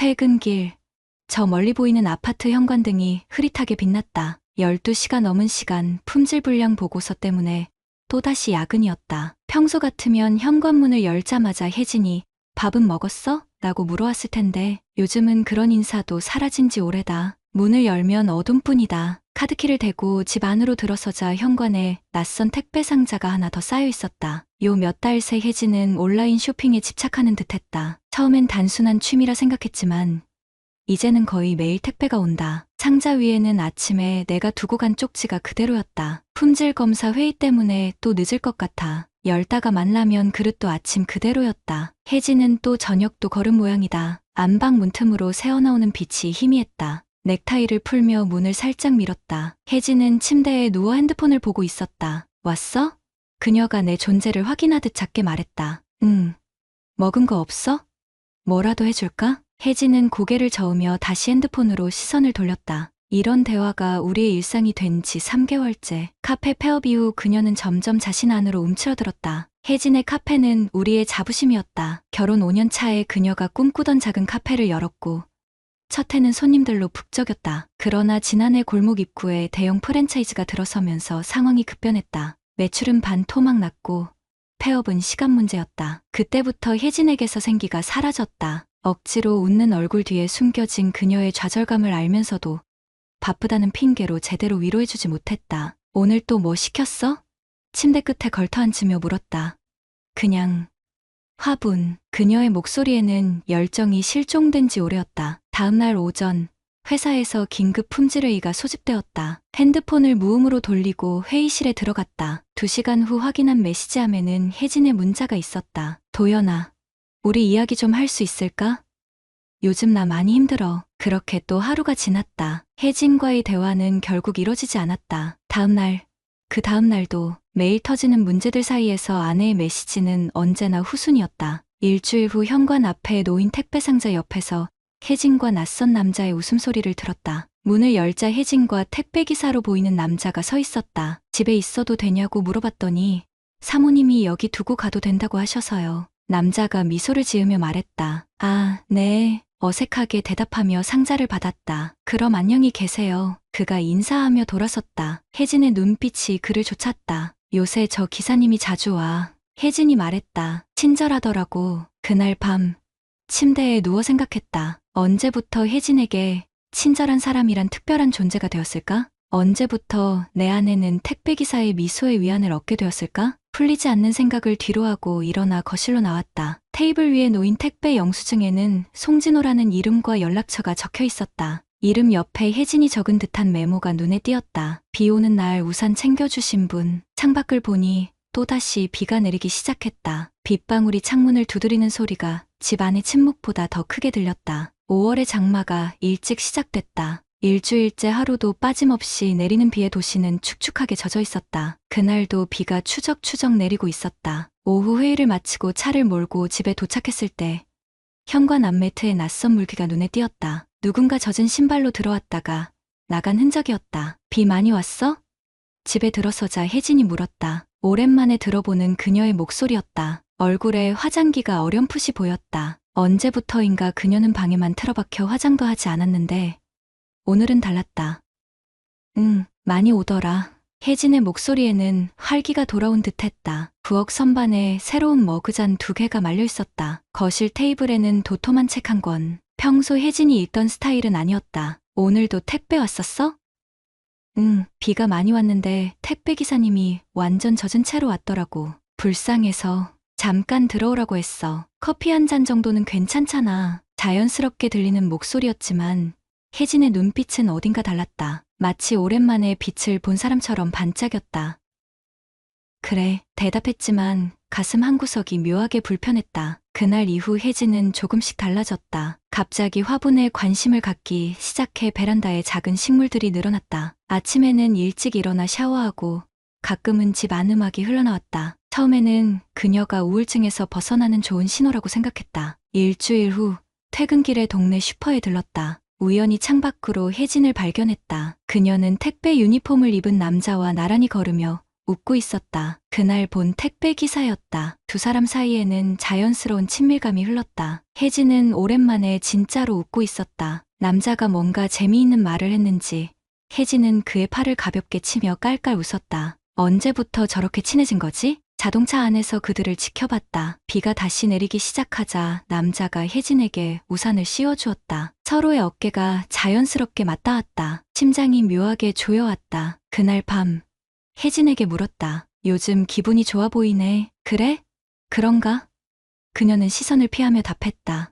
퇴근길, 저 멀리 보이는 아파트 현관등이 흐릿하게 빛났다. 12시가 넘은 시간 품질불량 보고서 때문에 또다시 야근이었다. 평소 같으면 현관문을 열자마자 혜진이 밥은 먹었어? 라고 물어왔을 텐데 요즘은 그런 인사도 사라진 지 오래다. 문을 열면 어둠뿐이다. 카드키를 대고 집 안으로 들어서자 현관에 낯선 택배 상자가 하나 더 쌓여 있었다. 요 몇 달 새 혜진은 온라인 쇼핑에 집착하는 듯했다. 처음엔 단순한 취미라 생각했지만 이제는 거의 매일 택배가 온다. 상자 위에는 아침에 내가 두고 간 쪽지가 그대로였다. 품질 검사 회의 때문에 또 늦을 것 같아. 열다가 만라면 그릇도 아침 그대로였다. 혜진은 또 저녁도 걸은 모양이다. 안방 문틈으로 새어나오는 빛이 희미했다. 넥타이를 풀며 문을 살짝 밀었다. 혜진은 침대에 누워 핸드폰을 보고 있었다. 왔어? 그녀가 내 존재를 확인하듯 작게 말했다. 응. 먹은 거 없어? 뭐라도 해줄까? 혜진은 고개를 저으며 다시 핸드폰으로 시선을 돌렸다. 이런 대화가 우리의 일상이 된 지 3개월째. 카페 폐업 이후 그녀는 점점 자신 안으로 움츠러들었다. 혜진의 카페는 우리의 자부심이었다. 결혼 5년 차에 그녀가 꿈꾸던 작은 카페를 열었고 첫 해는 손님들로 북적였다. 그러나 지난해 골목 입구에 대형 프랜차이즈가 들어서면서 상황이 급변했다. 매출은 반토막 났고 폐업은 시간 문제였다. 그때부터 혜진에게서 생기가 사라졌다. 억지로 웃는 얼굴 뒤에 숨겨진 그녀의 좌절감을 알면서도 바쁘다는 핑계로 제대로 위로해주지 못했다. 오늘 또 뭐 시켰어? 침대 끝에 걸터앉으며 물었다. 그냥 화분. 그녀의 목소리에는 열정이 실종된 지 오래였다. 다음날 오전 회사에서 긴급 품질회의가 소집되었다. 핸드폰을 무음으로 돌리고 회의실에 들어갔다. 2시간 후 확인한 메시지함에는 혜진의 문자가 있었다. 도연아, 우리 이야기 좀 할 수 있을까? 요즘 나 많이 힘들어. 그렇게 또 하루가 지났다. 혜진과의 대화는 결국 이뤄지지 않았다. 그 다음날도 매일 터지는 문제들 사이에서 아내의 메시지는 언제나 후순이었다. 일주일 후 현관 앞에 놓인 택배 상자 옆에서 혜진과 낯선 남자의 웃음소리를 들었다. 문을 열자 혜진과 택배기사로 보이는 남자가 서 있었다. 집에 있어도 되냐고 물어봤더니 사모님이 여기 두고 가도 된다고 하셔서요. 남자가 미소를 지으며 말했다. 아, 네. 어색하게 대답하며 상자를 받았다. 그럼 안녕히 계세요. 그가 인사하며 돌아섰다. 혜진의 눈빛이 그를 쫓았다. 요새 저 기사님이 자주 와. 혜진이 말했다. 친절하더라고. 그날 밤 침대에 누워 생각했다. 언제부터 혜진에게 친절한 사람이란 특별한 존재가 되었을까? 언제부터 내 안에는 택배기사의 미소에 위안을 얻게 되었을까? 풀리지 않는 생각을 뒤로하고 일어나 거실로 나왔다. 테이블 위에 놓인 택배 영수증에는 송진호라는 이름과 연락처가 적혀 있었다. 이름 옆에 혜진이 적은 듯한 메모가 눈에 띄었다. 비 오는 날 우산 챙겨주신 분. 창밖을 보니 또다시 비가 내리기 시작했다. 빗방울이 창문을 두드리는 소리가 집 안의 침묵보다 더 크게 들렸다. 5월의 장마가 일찍 시작됐다. 일주일째 하루도 빠짐없이 내리는 비에 도시는 축축하게 젖어 있었다. 그날도 비가 추적추적 내리고 있었다. 오후 회의를 마치고 차를 몰고 집에 도착했을 때 현관 앞매트에 낯선 물기가 눈에 띄었다. 누군가 젖은 신발로 들어왔다가 나간 흔적이었다. 비 많이 왔어? 집에 들어서자 혜진이 물었다. 오랜만에 들어보는 그녀의 목소리였다. 얼굴에 화장기가 어렴풋이 보였다. 언제부터인가 그녀는 방에만 틀어박혀 화장도 하지 않았는데 오늘은 달랐다. 응, 많이 오더라. 혜진의 목소리에는 활기가 돌아온 듯했다. 부엌 선반에 새로운 머그잔 2개가 말려 있었다. 거실 테이블에는 도톰한 책 한 권. 평소 혜진이 읽던 스타일은 아니었다. 오늘도 택배 왔었어? 응, 비가 많이 왔는데 택배 기사님이 완전 젖은 채로 왔더라고. 불쌍해서 잠깐 들어오라고 했어. 커피 한 잔 정도는 괜찮잖아. 자연스럽게 들리는 목소리였지만 혜진의 눈빛은 어딘가 달랐다. 마치 오랜만에 빛을 본 사람처럼 반짝였다. 그래, 대답했지만 가슴 한구석이 묘하게 불편했다. 그날 이후 혜진은 조금씩 달라졌다. 갑자기 화분에 관심을 갖기 시작해 베란다에 작은 식물들이 늘어났다. 아침에는 일찍 일어나 샤워하고 가끔은 집 안음악이 흘러나왔다. 처음에는 그녀가 우울증에서 벗어나는 좋은 신호라고 생각했다. 일주일 후 퇴근길에 동네 슈퍼에 들렀다. 우연히 창밖으로 혜진을 발견했다. 그녀는 택배 유니폼을 입은 남자와 나란히 걸으며 웃고 있었다. 그날 본 택배 기사였다. 두 사람 사이에는 자연스러운 친밀감이 흘렀다. 혜진은 오랜만에 진짜로 웃고 있었다. 남자가 뭔가 재미있는 말을 했는지 혜진은 그의 팔을 가볍게 치며 깔깔 웃었다. 언제부터 저렇게 친해진 거지? 자동차 안에서 그들을 지켜봤다. 비가 다시 내리기 시작하자 남자가 혜진에게 우산을 씌워주었다. 서로의 어깨가 자연스럽게 맞닿았다. 심장이 묘하게 조여왔다. 그날 밤 혜진에게 물었다. 요즘 기분이 좋아 보이네. 그래? 그런가? 그녀는 시선을 피하며 답했다.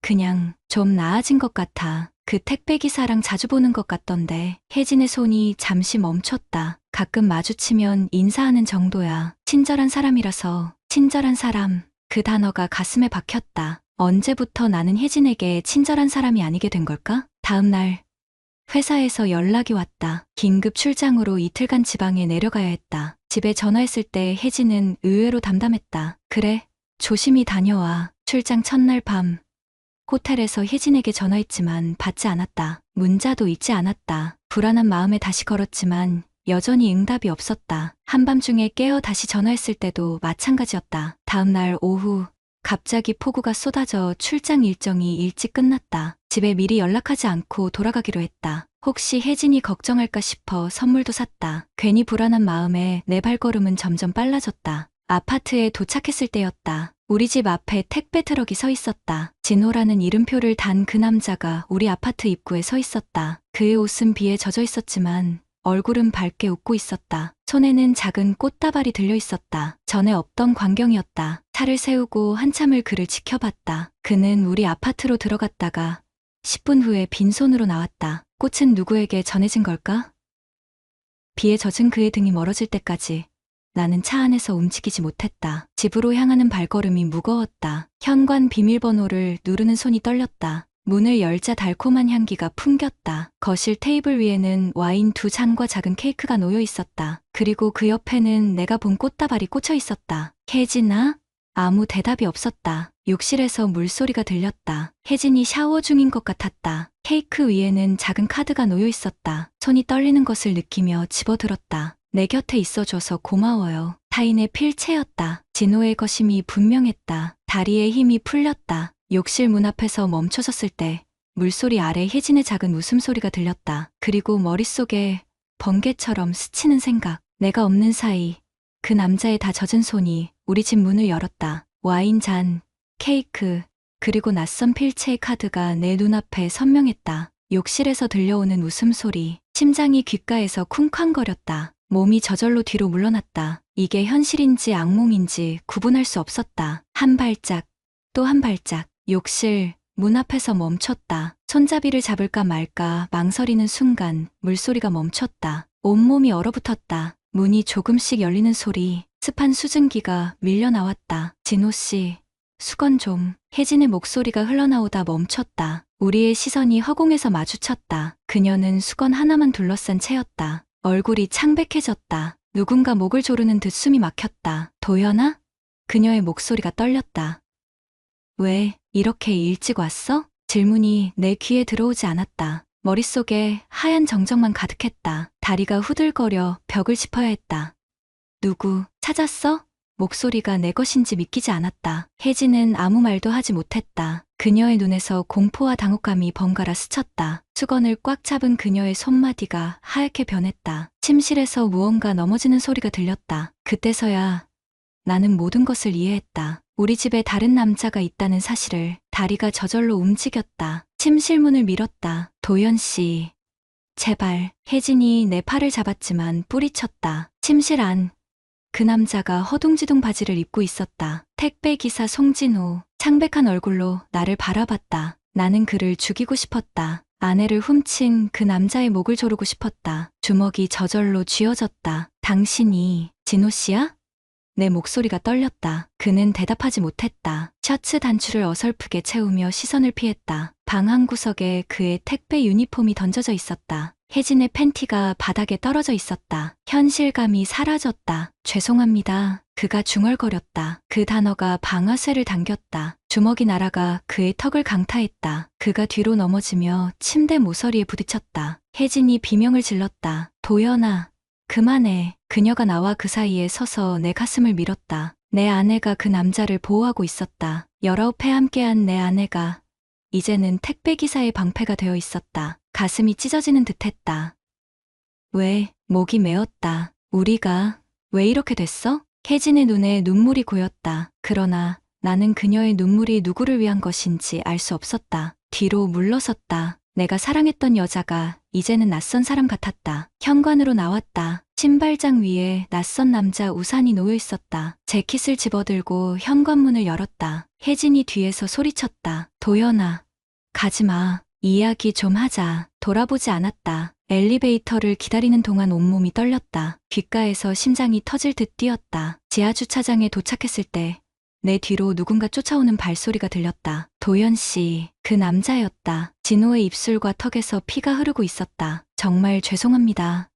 그냥 좀 나아진 것 같아. 그 택배기사랑 자주 보는 것 같던데. 혜진의 손이 잠시 멈췄다. 가끔 마주치면 인사하는 정도야. 친절한 사람이라서. 친절한 사람. 그 단어가 가슴에 박혔다. 언제부터 나는 혜진에게 친절한 사람이 아니게 된 걸까? 다음 날 회사에서 연락이 왔다. 긴급 출장으로 이틀간 지방에 내려가야 했다. 집에 전화했을 때 혜진은 의외로 담담했다. 그래, 조심히 다녀와. 출장 첫날 밤 호텔에서 혜진에게 전화했지만 받지 않았다. 문자도 읽지 않았다. 불안한 마음에 다시 걸었지만 여전히 응답이 없었다. 한밤중에 깨어 다시 전화했을 때도 마찬가지였다. 다음 날 오후 갑자기 폭우가 쏟아져 출장 일정이 일찍 끝났다. 집에 미리 연락하지 않고 돌아가기로 했다. 혹시 혜진이 걱정할까 싶어 선물도 샀다. 괜히 불안한 마음에 내 발걸음은 점점 빨라졌다. 아파트에 도착했을 때였다. 우리 집 앞에 택배 트럭이 서 있었다. 진호라는 이름표를 단 그 남자가 우리 아파트 입구에 서 있었다. 그의 옷은 비에 젖어 있었지만 얼굴은 밝게 웃고 있었다. 손에는 작은 꽃다발이 들려 있었다. 전에 없던 광경이었다. 차를 세우고 한참을 그를 지켜봤다. 그는 우리 아파트로 들어갔다가 10분 후에 빈손으로 나왔다. 꽃은 누구에게 전해진 걸까? 비에 젖은 그의 등이 멀어질 때까지 나는 차 안에서 움직이지 못했다. 집으로 향하는 발걸음이 무거웠다. 현관 비밀번호를 누르는 손이 떨렸다. 문을 열자 달콤한 향기가 풍겼다. 거실 테이블 위에는 와인 2잔과 작은 케이크가 놓여 있었다. 그리고 그 옆에는 내가 본 꽃다발이 꽂혀 있었다. 혜진아? 아무 대답이 없었다. 욕실에서 물소리가 들렸다. 혜진이 샤워 중인 것 같았다. 케이크 위에는 작은 카드가 놓여 있었다. 손이 떨리는 것을 느끼며 집어들었다. 내 곁에 있어줘서 고마워요. 타인의 필체였다. 진호의 거심이 분명했다. 다리에 힘이 풀렸다. 욕실 문 앞에서 멈춰섰을 때 물소리 아래 혜진의 작은 웃음소리가 들렸다. 그리고 머릿속에 번개처럼 스치는 생각. 내가 없는 사이 그 남자의 다 젖은 손이 우리 집 문을 열었다. 와인 잔, 케이크, 그리고 낯선 필체의 카드가 내 눈앞에 선명했다. 욕실에서 들려오는 웃음소리, 심장이 귓가에서 쿵쾅거렸다. 몸이 저절로 뒤로 물러났다. 이게 현실인지 악몽인지 구분할 수 없었다. 한 발짝, 또 한 발짝. 욕실 문 앞에서 멈췄다. 손잡이를 잡을까 말까 망설이는 순간 물소리가 멈췄다. 온몸이 얼어붙었다. 문이 조금씩 열리는 소리, 습한 수증기가 밀려 나왔다. 진호씨, 수건 좀. 혜진의 목소리가 흘러나오다 멈췄다. 우리의 시선이 허공에서 마주쳤다. 그녀는 수건 하나만 둘러싼 채였다. 얼굴이 창백해졌다. 누군가 목을 조르는 듯 숨이 막혔다. 도연아? 그녀의 목소리가 떨렸다. 왜 이렇게 일찍 왔어? 질문이 내 귀에 들어오지 않았다. 머릿속에 하얀 정적만 가득했다. 다리가 후들거려 벽을 짚어야 했다. 누구 찾았어? 목소리가 내 것인지 믿기지 않았다. 혜진은 아무 말도 하지 못했다. 그녀의 눈에서 공포와 당혹감이 번갈아 스쳤다. 수건을 꽉 잡은 그녀의 손마디가 하얗게 변했다. 침실에서 무언가 넘어지는 소리가 들렸다. 그때서야 나는 모든 것을 이해했다. 우리 집에 다른 남자가 있다는 사실을. 다리가 저절로 움직였다. 침실 문을 밀었다. 도연 씨. 제발. 혜진이 내 팔을 잡았지만 뿌리쳤다. 침실 안. 그 남자가 허둥지둥 바지를 입고 있었다. 택배 기사 송진호. 창백한 얼굴로 나를 바라봤다. 나는 그를 죽이고 싶었다. 아내를 훔친 그 남자의 목을 조르고 싶었다. 주먹이 저절로 쥐어졌다. 당신이 진호 씨야? 내 목소리가 떨렸다. 그는 대답하지 못했다. 셔츠 단추를 어설프게 채우며 시선을 피했다. 방 한 구석에 그의 택배 유니폼이 던져져 있었다. 혜진의 팬티가 바닥에 떨어져 있었다. 현실감이 사라졌다. 죄송합니다. 그가 중얼거렸다. 그 단어가 방아쇠를 당겼다. 주먹이 날아가 그의 턱을 강타했다. 그가 뒤로 넘어지며 침대 모서리에 부딪혔다. 혜진이 비명을 질렀다. 도연아. 그만해. 그녀가 나와 그 사이에 서서 내 가슴을 밀었다. 내 아내가 그 남자를 보호하고 있었다. 19회 함께한 내 아내가 이제는 택배기사의 방패가 되어 있었다. 가슴이 찢어지는 듯했다. 왜? 목이 메었다. 우리가 왜 이렇게 됐어? 혜진의 눈에 눈물이 고였다. 그러나 나는 그녀의 눈물이 누구를 위한 것인지 알 수 없었다. 뒤로 물러섰다. 내가 사랑했던 여자가 이제는 낯선 사람 같았다. 현관으로 나왔다. 신발장 위에 낯선 남자 우산이 놓여 있었다. 재킷을 집어들고 현관문을 열었다. 혜진이 뒤에서 소리쳤다. 도연아, 가지마. 이야기 좀 하자. 돌아보지 않았다. 엘리베이터를 기다리는 동안 온몸이 떨렸다. 귓가에서 심장이 터질 듯 뛰었다. 지하주차장에 도착했을 때 내 뒤로 누군가 쫓아오는 발소리가 들렸다. 도연 씨, 그 남자였다. 진호의 입술과 턱에서 피가 흐르고 있었다. 정말 죄송합니다.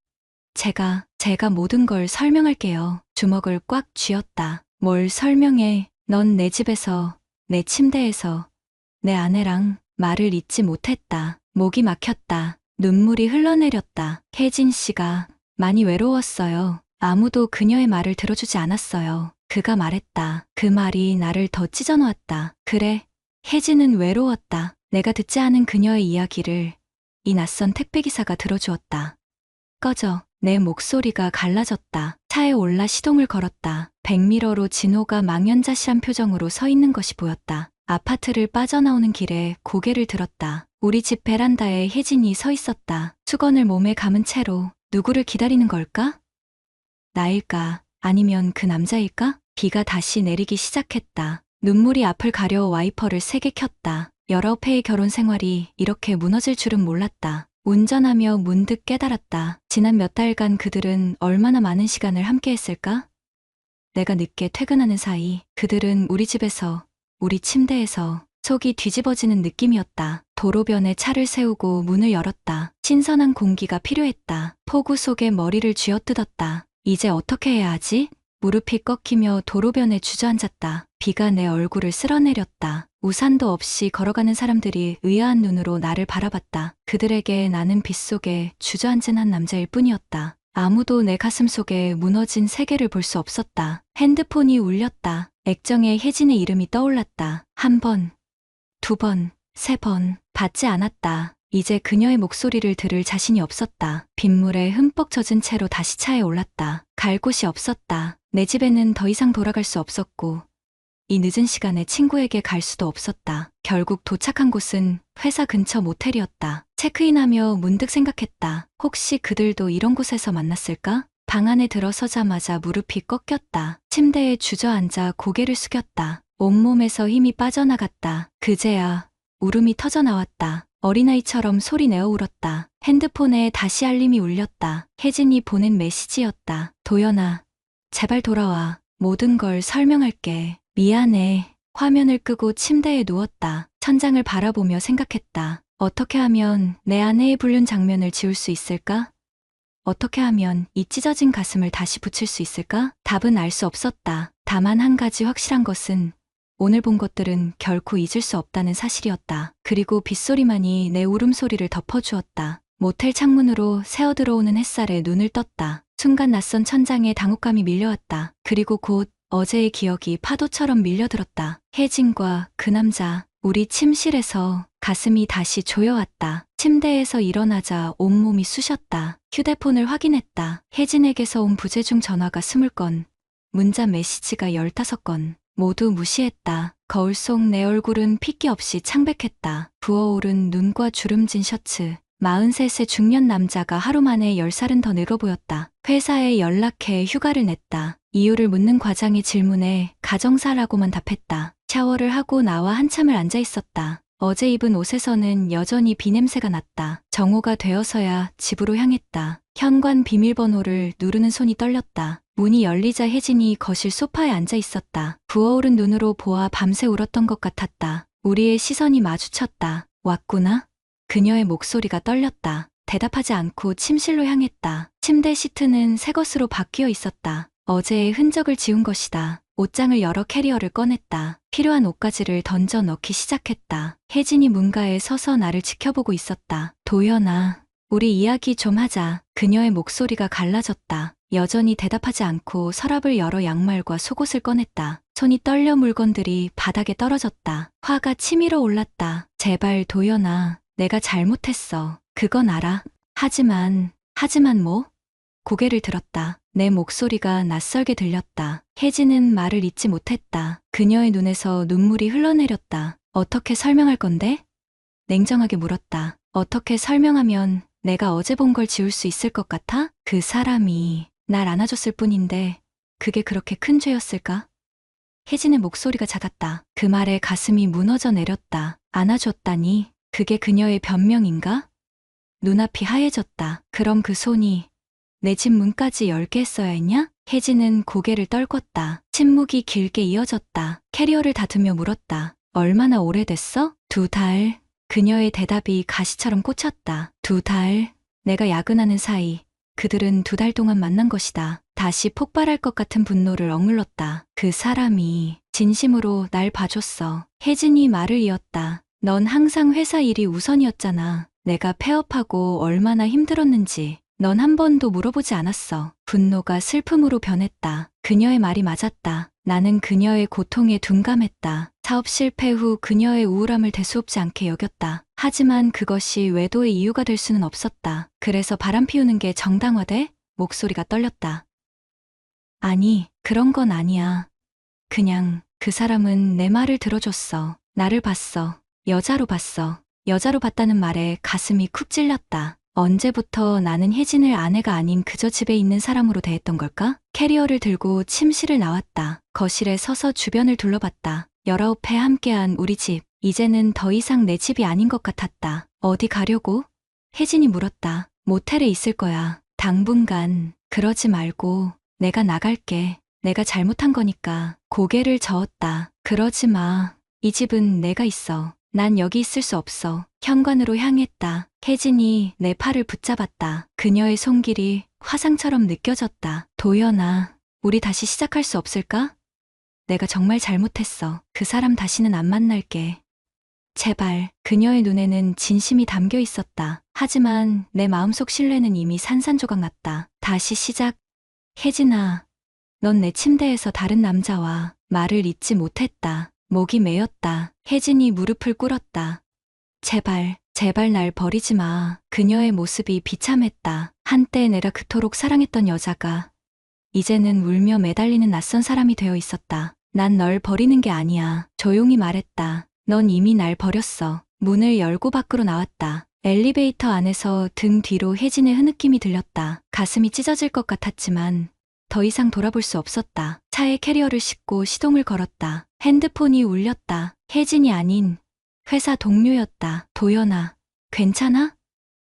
제가 모든 걸 설명할게요. 주먹을 꽉 쥐었다. 뭘 설명해. 넌 내 집에서, 내 침대에서, 내 아내랑 말을 잇지 못했다. 목이 막혔다. 눈물이 흘러내렸다. 혜진 씨가 많이 외로웠어요. 아무도 그녀의 말을 들어주지 않았어요. 그가 말했다. 그 말이 나를 더 찢어놓았다. 그래, 혜진은 외로웠다. 내가 듣지 않은 그녀의 이야기를 이 낯선 택배기사가 들어주었다. 꺼져. 내 목소리가 갈라졌다. 차에 올라 시동을 걸었다. 백미러로 진호가 망연자실한 표정으로 서 있는 것이 보였다. 아파트를 빠져나오는 길에 고개를 들었다. 우리 집 베란다에 혜진이 서 있었다. 수건을 몸에 감은 채로 누구를 기다리는 걸까? 나일까? 아니면 그 남자일까? 비가 다시 내리기 시작했다. 눈물이 앞을 가려 와이퍼를 세게 켰다. 19회의 결혼 생활이 이렇게 무너질 줄은 몰랐다. 운전하며 문득 깨달았다. 지난 몇 달간 그들은 얼마나 많은 시간을 함께 했을까? 내가 늦게 퇴근하는 사이 그들은 우리 집에서, 우리 침대에서 속이 뒤집어지는 느낌이었다. 도로변에 차를 세우고 문을 열었다. 신선한 공기가 필요했다. 폭우 속에 머리를 쥐어뜯었다. 이제 어떻게 해야 하지? 무릎이 꺾이며 도로변에 주저앉았다. 비가 내 얼굴을 쓸어내렸다. 우산도 없이 걸어가는 사람들이 의아한 눈으로 나를 바라봤다. 그들에게 나는 빗속에 주저앉은 한 남자일 뿐이었다. 아무도 내 가슴 속에 무너진 세계를 볼 수 없었다. 핸드폰이 울렸다. 액정에 혜진의 이름이 떠올랐다. 한 번, 두 번, 세 번. 받지 않았다. 이제 그녀의 목소리를 들을 자신이 없었다. 빗물에 흠뻑 젖은 채로 다시 차에 올랐다. 갈 곳이 없었다. 내 집에는 더 이상 돌아갈 수 없었고 이 늦은 시간에 친구에게 갈 수도 없었다. 결국 도착한 곳은 회사 근처 모텔이었다. 체크인하며 문득 생각했다. 혹시 그들도 이런 곳에서 만났을까? 방 안에 들어서자마자 무릎이 꺾였다. 침대에 주저앉아 고개를 숙였다. 온몸에서 힘이 빠져나갔다. 그제야 울음이 터져나왔다. 어린아이처럼 소리내어 울었다. 핸드폰에 다시 알림이 울렸다. 혜진이 보낸 메시지였다. 도연아, 제발 돌아와. 모든 걸 설명할게. 미안해. 화면을 끄고 침대에 누웠다. 천장을 바라보며 생각했다. 어떻게 하면 내 아내의 불륜 장면을 지울 수 있을까? 어떻게 하면 이 찢어진 가슴을 다시 붙일 수 있을까? 답은 알 수 없었다. 다만 한 가지 확실한 것은 오늘 본 것들은 결코 잊을 수 없다는 사실이었다. 그리고 빗소리만이 내 울음소리를 덮어주었다. 모텔 창문으로 새어들어오는 햇살에 눈을 떴다. 순간 낯선 천장에 당혹감이 밀려왔다. 그리고 곧 어제의 기억이 파도처럼 밀려들었다. 혜진과 그 남자, 우리 침실에서 가슴이 다시 조여왔다. 침대에서 일어나자 온몸이 쑤셨다. 휴대폰을 확인했다. 혜진에게서 온 부재중 전화가 20건, 문자 메시지가 15건. 모두 무시했다. 거울 속 내 얼굴은 핏기 없이 창백했다. 부어오른 눈과 주름진 셔츠. 43세 중년 남자가 하루 만에 10살은 더 늙어 보였다. 회사에 연락해 휴가를 냈다. 이유를 묻는 과장의 질문에 가정사라고만 답했다. 샤워를 하고 나와 한참을 앉아 있었다. 어제 입은 옷에서는 여전히 비냄새가 났다. 정오가 되어서야 집으로 향했다. 현관 비밀번호를 누르는 손이 떨렸다. 문이 열리자 혜진이 거실 소파에 앉아 있었다. 부어오른 눈으로 보아 밤새 울었던 것 같았다. 우리의 시선이 마주쳤다. 왔구나? 그녀의 목소리가 떨렸다. 대답하지 않고 침실로 향했다. 침대 시트는 새 것으로 바뀌어 있었다. 어제의 흔적을 지운 것이다. 옷장을 열어 캐리어를 꺼냈다. 필요한 옷가지를 던져 넣기 시작했다. 혜진이 문가에 서서 나를 지켜보고 있었다. 도연아, 우리 이야기 좀 하자. 그녀의 목소리가 갈라졌다. 여전히 대답하지 않고 서랍을 열어 양말과 속옷을 꺼냈다. 손이 떨려 물건들이 바닥에 떨어졌다. 화가 치밀어 올랐다. 제발 도연아, 내가 잘못했어. 그건 알아. 하지만 뭐? 고개를 들었다. 내 목소리가 낯설게 들렸다. 혜진은 말을 잇지 못했다. 그녀의 눈에서 눈물이 흘러내렸다. 어떻게 설명할 건데? 냉정하게 물었다. 어떻게 설명하면 내가 어제 본 걸 지울 수 있을 것 같아? 그 사람이 날 안아줬을 뿐인데 그게 그렇게 큰 죄였을까? 혜진의 목소리가 작았다. 그 말에 가슴이 무너져 내렸다. 안아줬다니? 그게 그녀의 변명인가? 눈앞이 하얘졌다. 그럼 그 손이 내 집 문까지 열게 했어야 했냐? 혜진은 고개를 떨궜다. 침묵이 길게 이어졌다. 캐리어를 다투며 물었다. 얼마나 오래됐어? 2달. 그녀의 대답이 가시처럼 꽂혔다. 2달. 내가 야근하는 사이 그들은 2달 동안 만난 것이다. 다시 폭발할 것 같은 분노를 억눌렀다. 그 사람이 진심으로 날 봐줬어. 혜진이 말을 이었다. 넌 항상 회사 일이 우선이었잖아. 내가 폐업하고 얼마나 힘들었는지 넌 한 번도 물어보지 않았어. 분노가 슬픔으로 변했다. 그녀의 말이 맞았다. 나는 그녀의 고통에 둔감했다. 사업 실패 후 그녀의 우울함을 대수롭지 않게 여겼다. 하지만 그것이 외도의 이유가 될 수는 없었다. 그래서 바람 피우는 게 정당화돼? 목소리가 떨렸다. 아니, 그런 건 아니야. 그냥 그 사람은 내 말을 들어줬어. 나를 봤어. 여자로 봤어. 여자로 봤다는 말에 가슴이 쿡 찔렸다. 언제부터 나는 혜진을 아내가 아닌 그저 집에 있는 사람으로 대했던 걸까? 캐리어를 들고 침실을 나왔다. 거실에 서서 주변을 둘러봤다. 19회 함께한 우리 집. 이제는 더 이상 내 집이 아닌 것 같았다. 어디 가려고? 혜진이 물었다. 모텔에 있을 거야. 당분간. 그러지 말고 내가 나갈게. 내가 잘못한 거니까. 고개를 저었다. 그러지 마. 이 집은 내가 있어. 난 여기 있을 수 없어. 현관으로 향했다. 혜진이 내 팔을 붙잡았다. 그녀의 손길이 화상처럼 느껴졌다. 도연아, 우리 다시 시작할 수 없을까? 내가 정말 잘못했어. 그 사람 다시는 안 만날게. 제발. 그녀의 눈에는 진심이 담겨 있었다. 하지만 내 마음속 신뢰는 이미 산산조각 났다. 다시 시작. 혜진아, 넌 내 침대에서 다른 남자와 말을 잇지 못했다. 목이 메였다. 혜진이 무릎을 꿇었다. 제발, 제발 날 버리지 마. 그녀의 모습이 비참했다. 한때 내가 그토록 사랑했던 여자가 이제는 울며 매달리는 낯선 사람이 되어 있었다. 난 널 버리는 게 아니야. 조용히 말했다. 넌 이미 날 버렸어. 문을 열고 밖으로 나왔다. 엘리베이터 안에서 등 뒤로 혜진의 흐느낌이 들렸다. 가슴이 찢어질 것 같았지만 더 이상 돌아볼 수 없었다. 차에 캐리어를 싣고 시동을 걸었다. 핸드폰이 울렸다. 혜진이 아닌 회사 동료였다. 도연아, 괜찮아?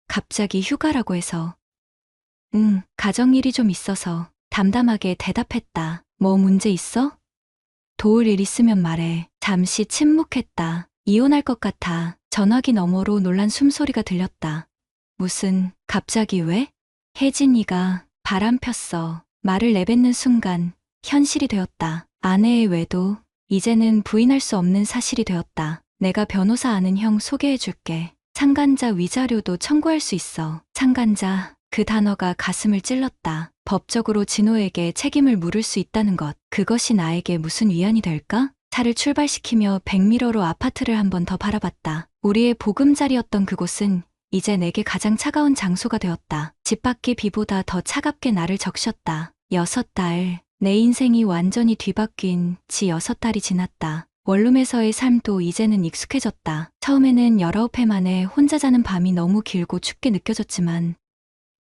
갑자기 휴가라고 해서. 응, 가정일이 좀 있어서. 담담하게 대답했다. 뭐 문제 있어? 도울 일 있으면 말해. 잠시 침묵했다. 이혼할 것 같아. 전화기 너머로 놀란 숨소리가 들렸다. 무슨, 갑자기 왜? 혜진이가 바람 폈어. 말을 내뱉는 순간 현실이 되었다. 아내의 외도, 이제는 부인할 수 없는 사실이 되었다. 내가 변호사 아는 형 소개해줄게. 상간자 위자료도 청구할 수 있어. 상간자, 그 단어가 가슴을 찔렀다. 법적으로 진호에게 책임을 물을 수 있다는 것. 그것이 나에게 무슨 위안이 될까? 차를 출발시키며 백미러로 아파트를 한 번 더 바라봤다. 우리의 보금자리였던 그곳은 이제 내게 가장 차가운 장소가 되었다. 집 밖의 비보다 더 차갑게 나를 적셨다. 6달. 내 인생이 완전히 뒤바뀐 지 6달이 지났다. 원룸에서의 삶도 이제는 익숙해졌다. 처음에는 19회 만에 혼자 자는 밤이 너무 길고 춥게 느껴졌지만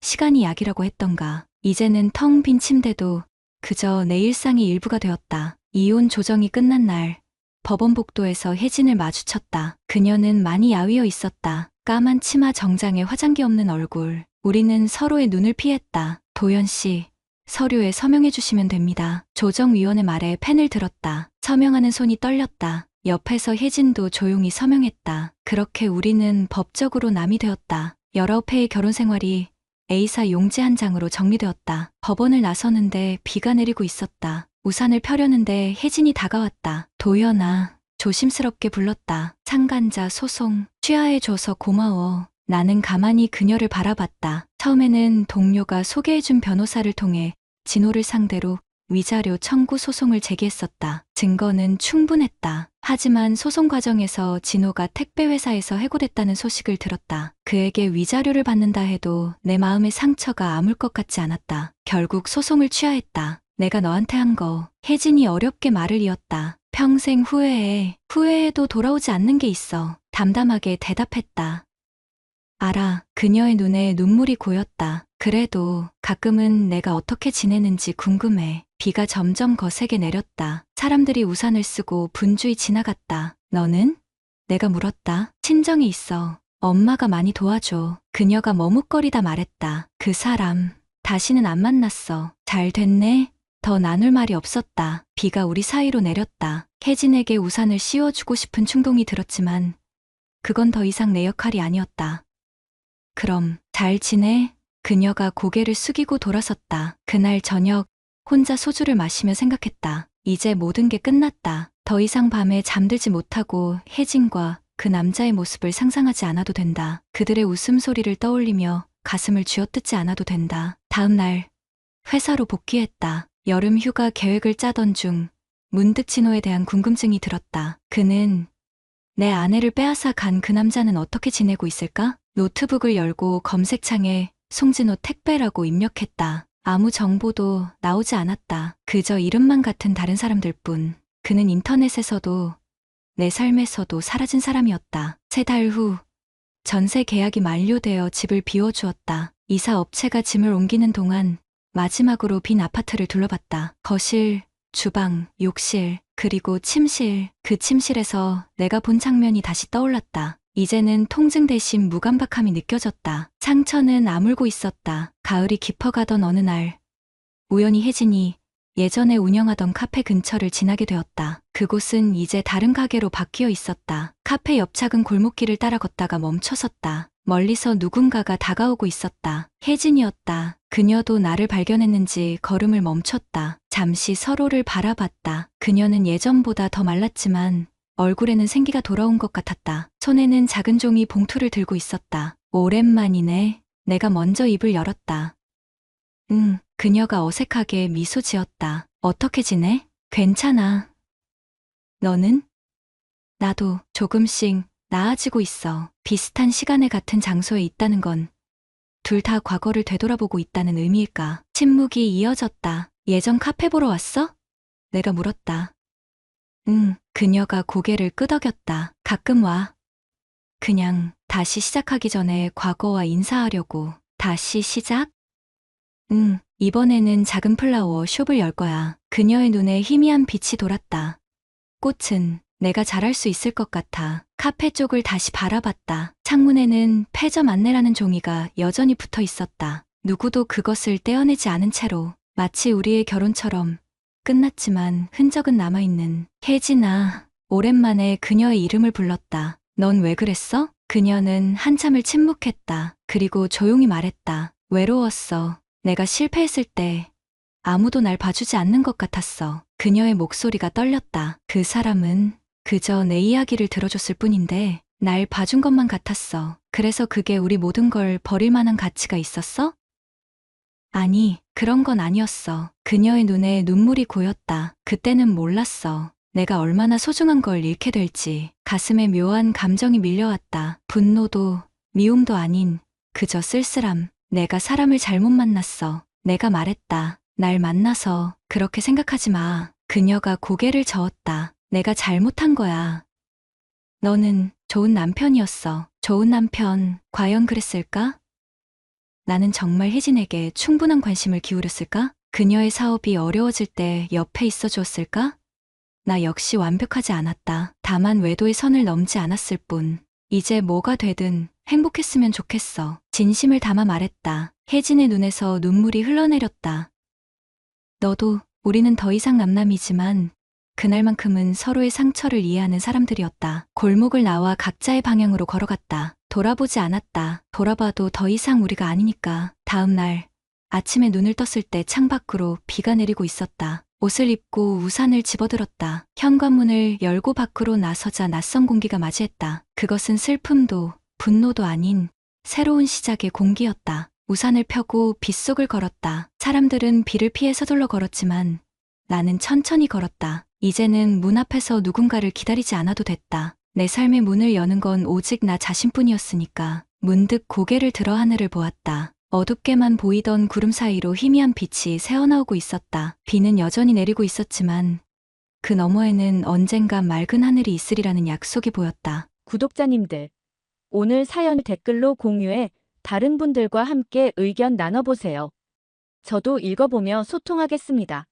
시간이 약이라고 했던가. 이제는 텅 빈 침대도 그저 내 일상의 일부가 되었다. 이혼 조정이 끝난 날 법원 복도에서 혜진을 마주쳤다. 그녀는 많이 야위어 있었다. 까만 치마 정장에 화장기 없는 얼굴. 우리는 서로의 눈을 피했다. 도연 씨, 서류에 서명해 주시면 됩니다. 조정위원의 말에 펜을 들었다. 서명하는 손이 떨렸다. 옆에서 혜진도 조용히 서명했다. 그렇게 우리는 법적으로 남이 되었다. 19회의 결혼 생활이 A사 용지 한 장으로 정리되었다. 법원을 나서는데 비가 내리고 있었다. 우산을 펴려는데 혜진이 다가왔다. 도연아, 조심스럽게 불렀다. 상간자 소송 취하해줘서 고마워. 나는 가만히 그녀를 바라봤다. 처음에는 동료가 소개해준 변호사를 통해 진호를 상대로 위자료 청구 소송을 제기했었다. 증거는 충분했다. 하지만 소송 과정에서 진호가 택배회사에서 해고됐다는 소식을 들었다. 그에게 위자료를 받는다 해도 내 마음의 상처가 아물 것 같지 않았다. 결국 소송을 취하했다. 내가 너한테 한 거. 혜진이 어렵게 말을 이었다. 평생 후회해. 후회해도 돌아오지 않는 게 있어. 담담하게 대답했다. 알아. 그녀의 눈에 눈물이 고였다. 그래도 가끔은 내가 어떻게 지내는지 궁금해. 비가 점점 거세게 내렸다. 사람들이 우산을 쓰고 분주히 지나갔다. 너는? 내가 물었다. 친정에 있어. 엄마가 많이 도와줘. 그녀가 머뭇거리다 말했다. 그 사람, 다시는 안 만났어. 잘 됐네? 더 나눌 말이 없었다. 비가 우리 사이로 내렸다. 혜진에게 우산을 씌워주고 싶은 충동이 들었지만 그건 더 이상 내 역할이 아니었다. 그럼 잘 지내? 그녀가 고개를 숙이고 돌아섰다. 그날 저녁 혼자 소주를 마시며 생각했다. 이제 모든 게 끝났다. 더 이상 밤에 잠들지 못하고 혜진과 그 남자의 모습을 상상하지 않아도 된다. 그들의 웃음소리를 떠올리며 가슴을 쥐어뜯지 않아도 된다. 다음 날 회사로 복귀했다. 여름 휴가 계획을 짜던 중 문득 진호에 대한 궁금증이 들었다. 그는 내 아내를 빼앗아 간 그 남자는 어떻게 지내고 있을까? 노트북을 열고 검색창에 송진호 택배라고 입력했다. 아무 정보도 나오지 않았다. 그저 이름만 같은 다른 사람들 뿐. 그는 인터넷에서도 내 삶에서도 사라진 사람이었다. 3달 후 전세 계약이 만료되어 집을 비워주었다. 이사 업체가 짐을 옮기는 동안 마지막으로 빈 아파트를 둘러봤다. 거실, 주방, 욕실, 그리고 침실. 그 침실에서 내가 본 장면이 다시 떠올랐다. 이제는 통증 대신 무감각함이 느껴졌다. 상처는 아물고 있었다. 가을이 깊어가던 어느 날 우연히 혜진이 예전에 운영하던 카페 근처를 지나게 되었다. 그곳은 이제 다른 가게로 바뀌어 있었다. 카페 옆 작은 골목길을 따라 걷다가 멈춰섰다. 멀리서 누군가가 다가오고 있었다. 혜진이었다. 그녀도 나를 발견했는지 걸음을 멈췄다. 잠시 서로를 바라봤다. 그녀는 예전보다 더 말랐지만 얼굴에는 생기가 돌아온 것 같았다. 손에는 작은 종이 봉투를 들고 있었다. 오랜만이네. 내가 먼저 입을 열었다. 응, 그녀가 어색하게 미소 지었다. 어떻게 지내? 괜찮아. 너는? 나도 조금씩 나아지고 있어. 비슷한 시간에 같은 장소에 있다는 건 둘 다 과거를 되돌아보고 있다는 의미일까? 침묵이 이어졌다. 예전 카페 보러 왔어? 내가 물었다. 응, 그녀가 고개를 끄덕였다. 가끔 와. 그냥 다시 시작하기 전에 과거와 인사하려고. 다시 시작? 응, 이번에는 작은 플라워 숍을 열 거야. 그녀의 눈에 희미한 빛이 돌았다. 꽃은 내가 잘할 수 있을 것 같아. 카페 쪽을 다시 바라봤다. 창문에는 폐점 안내라는 종이가 여전히 붙어 있었다. 누구도 그것을 떼어내지 않은 채로 마치 우리의 결혼처럼 끝났지만 흔적은 남아있는. 혜진아. 오랜만에 그녀의 이름을 불렀다. 넌 왜 그랬어? 그녀는 한참을 침묵했다. 그리고 조용히 말했다. 외로웠어. 내가 실패했을 때 아무도 날 봐주지 않는 것 같았어. 그녀의 목소리가 떨렸다. 그 사람은 그저 내 이야기를 들어줬을 뿐인데 날 봐준 것만 같았어. 그래서 그게 우리 모든 걸 버릴 만한 가치가 있었어? 아니, 그런 건 아니었어. 그녀의 눈에 눈물이 고였다. 그때는 몰랐어. 내가 얼마나 소중한 걸 잃게 될지. 가슴에 묘한 감정이 밀려왔다. 분노도 미움도 아닌 그저 쓸쓸함. 내가 사람을 잘못 만났어. 내가 말했다. 날 만나서 그렇게 생각하지 마. 그녀가 고개를 저었다. 내가 잘못한 거야. 너는 좋은 남편이었어. 좋은 남편, 과연 그랬을까? 나는 정말 혜진에게 충분한 관심을 기울였을까? 그녀의 사업이 어려워질 때 옆에 있어 주었을까? 나 역시 완벽하지 않았다. 다만 외도의 선을 넘지 않았을 뿐. 이제 뭐가 되든 행복했으면 좋겠어. 진심을 담아 말했다. 혜진의 눈에서 눈물이 흘러내렸다. 너도 우리는 더 이상 남남이지만 그날만큼은 서로의 상처를 이해하는 사람들이었다. 골목을 나와 각자의 방향으로 걸어갔다. 돌아보지 않았다. 돌아봐도 더 이상 우리가 아니니까. 다음 날 아침에 눈을 떴을 때 창밖으로 비가 내리고 있었다. 옷을 입고 우산을 집어들었다. 현관문을 열고 밖으로 나서자 낯선 공기가 맞이했다. 그것은 슬픔도 분노도 아닌 새로운 시작의 공기였다. 우산을 펴고 빗속을 걸었다. 사람들은 비를 피해 서둘러 걸었지만 나는 천천히 걸었다. 이제는 문 앞에서 누군가를 기다리지 않아도 됐다. 내 삶의 문을 여는 건 오직 나 자신뿐이었으니까. 문득 고개를 들어 하늘을 보았다. 어둡게만 보이던 구름 사이로 희미한 빛이 새어나오고 있었다. 비는 여전히 내리고 있었지만 그 너머에는 언젠가 맑은 하늘이 있으리라는 약속이 보였다. 구독자님들, 오늘 사연 댓글로 공유해 다른 분들과 함께 의견 나눠보세요. 저도 읽어보며 소통하겠습니다.